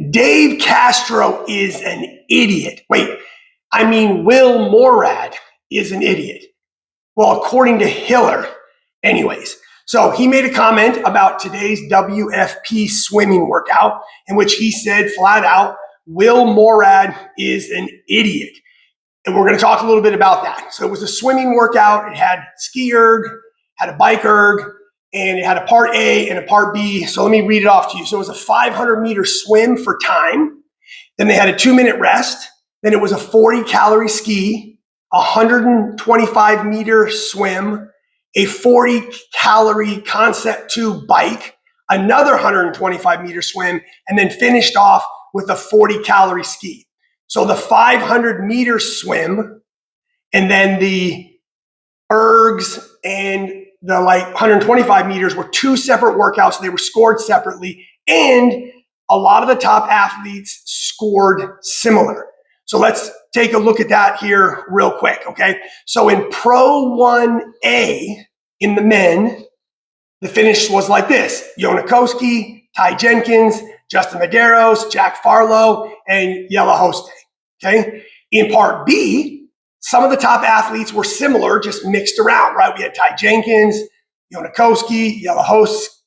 Dave Castro is an idiot. Wait, I mean, Will Morad is an idiot. Well, according to Hiller, anyways. So he made a comment about today's WFP swimming workout in which he said flat out, Will Morad is an idiot. And we're going to talk a little bit about that. So it was a swimming workout. It had ski erg, had a bike erg, and it had a part A and a part B. So let me read it off to you. So it was a 500-meter swim for time. Then they had a 2-minute rest. Then it was a 40-calorie ski, a 125-meter swim, a 40-calorie concept 2 bike, another 125-meter swim, and then finished off with a 40-calorie ski. So the 500-meter swim and then the ergs and the 125 meters were 2 separate workouts. They were scored separately, and a lot of the top athletes scored similar. So let's take a look at that here real quick, okay? So in Pro 1A, in the men, the finish was like this. Yonakowski, Ty Jenkins, Justin Medeiros, Jack Farlow, and Jelle Hoste, okay? In Part B, some of the top athletes were similar, just mixed around, right? We had Ty Jenkins, Yonakowski, Jelle Hoste,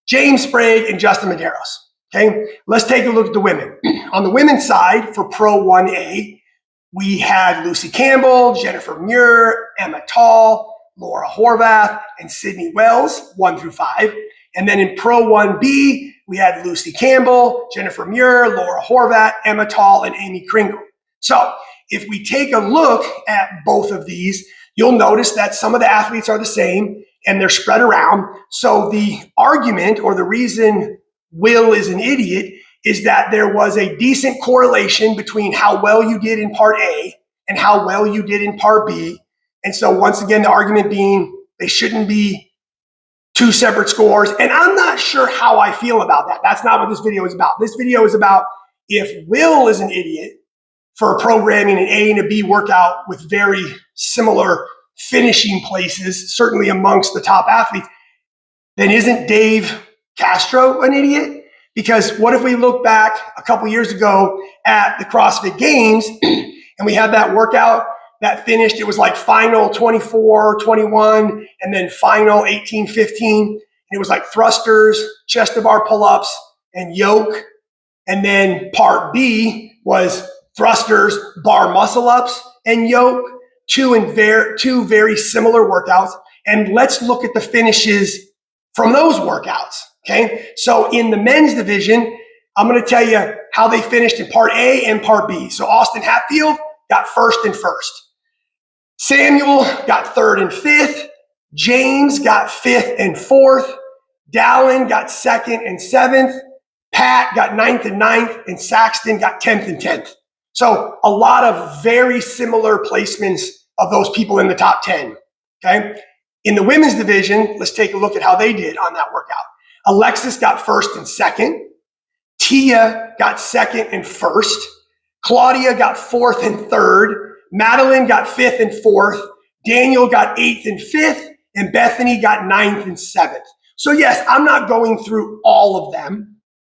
James Sprague, and Justin Medeiros. Okay, let's take a look at the women. On the women's side for Pro 1A, we had Lucy Campbell, Jennifer Muir, Emma Tall, Laura Horvath, and Sydney Wells, 1 through 5. And then in Pro 1B, we had Lucy Campbell, Jennifer Muir, Laura Horvath, Emma Tall, and Amy Kringle. So if we take a look at both of these, you'll notice that some of the athletes are the same and they're spread around. So the argument or the reason Will is an idiot is that there was a decent correlation between how well you did in Part A and how well you did in Part B. And so once again, the argument being they shouldn't be 2 separate scores. And I'm not sure how I feel about that. That's not what this video is about. This video is about if Will is an idiot for programming an A and a B workout with very similar finishing places, certainly amongst the top athletes, then isn't Dave Castro an idiot? Because what if we look back a couple years ago at the CrossFit Games and we had that workout that finished, it was like final 24-21 and then final 18-15. And it was like thrusters, chest to bar pull-ups, and yoke. And then Part B was thrusters, bar muscle-ups, and yoke. Two very similar workouts. And let's look at the finishes from those workouts. Okay, so in the men's division, I'm going to tell you how they finished in Part A and Part B. So Austin Hatfield got 1st and 1st. Samuel got 3rd and 5th. James got 5th and 4th. Dallin got 2nd and 7th. Pat got 9th and 9th. And Saxton got 10th and 10th. So a lot of very similar placements of those people in the top 10. Okay, in the women's division, let's take a look at how they did on that workout. Alexis got 1st and 2nd. Tia got 2nd and 1st. Claudia got 4th and 3rd. Madeline got 5th and 4th. Daniel got 8th and 5th. And Bethany got 9th and 7th. So yes, I'm not going through all of them.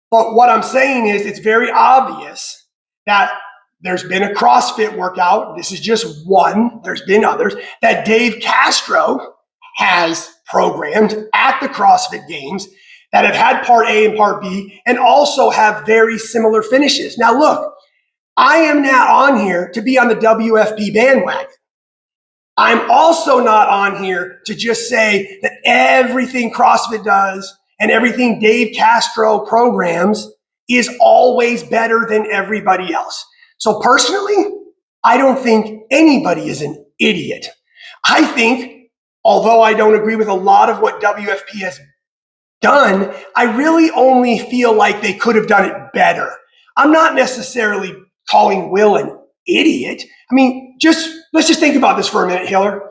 But what I'm saying is it's very obvious that there's been a CrossFit workout. This is just one. There's been others that Dave Castro has programmed at the CrossFit Games that have had Part A and Part B and also have very similar finishes. Now look, I am not on here to be on the WFP bandwagon. I'm also not on here to just say that everything CrossFit does and everything Dave Castro programs is always better than everybody else. So personally, I don't think anybody is an idiot. I think, although I don't agree with a lot of what WFP has done, I really only feel like they could have done it better. I'm not necessarily calling Will an idiot. I mean, let's just think about this for a minute, Hiller.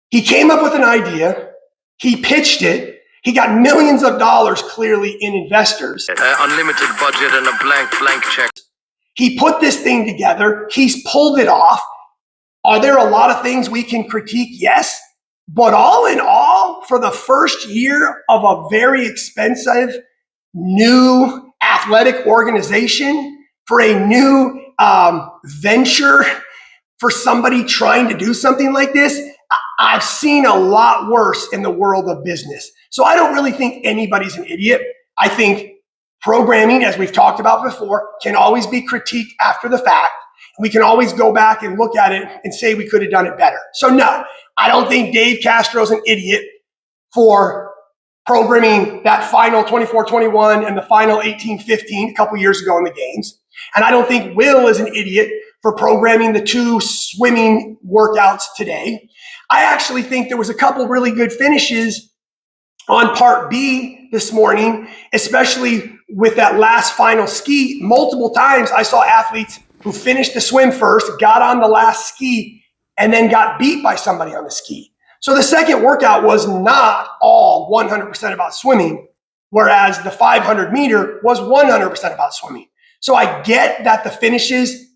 He came up with an idea. He pitched it. He got millions of dollars clearly in investors. Unlimited budget and a blank check. He put this thing together. He's pulled it off. Are there a lot of things we can critique? Yes. But all in all, for the first year of a very expensive new athletic organization, for a new venture, for somebody trying to do something like this, I've seen a lot worse in the world of business. So I don't really think anybody's an idiot. I think programming, as we've talked about before, can always be critiqued after the fact. We can always go back and look at it and say we could have done it better. So no, I don't think Dave Castro's an idiot for programming that final 24-21 and the final 18-15 a couple years ago in the games. And I don't think Will is an idiot for programming the 2 swimming workouts today. I actually think there was a couple really good finishes on part B this morning, especially with that last final ski. Multiple times I saw athletes who finished the swim first, got on the last ski, and then got beat by somebody on the ski. So the second workout was not all 100% about swimming, whereas the 500 meter was 100% about swimming. So I get that the finishes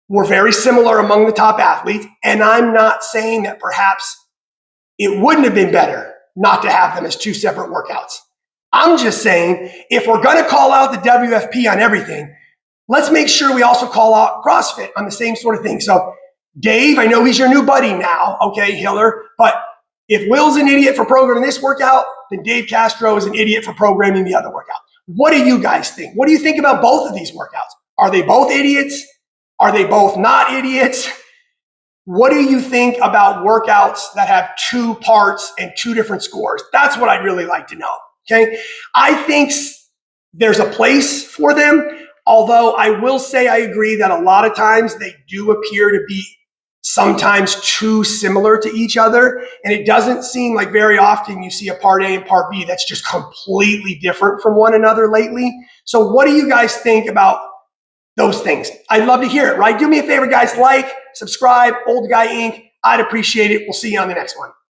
were very similar among the top athletes, and I'm not saying that perhaps it wouldn't have been better not to have them as 2 separate workouts. I'm just saying, if we're going to call out the WFP on everything, let's make sure we also call out CrossFit on the same sort of thing. So Dave, I know he's your new buddy now, okay, Hiller, but if Will's an idiot for programming this workout, then Dave Castro is an idiot for programming the other workout. What do you guys think? What do you think about both of these workouts? Are they both idiots? Are they both not idiots? What do you think about workouts that have 2 parts and 2 different scores? That's what I'd really like to know, okay? I think there's a place for them, although I will say I agree that a lot of times they do appear to be sometimes too similar to each other. And it doesn't seem like very often you see a part A and part B that's just completely different from one another lately. So what do you guys think about those things? I'd love to hear it, right? Do me a favor, guys. Like, subscribe, Old Guy Inc. I'd appreciate it. We'll see you on the next one.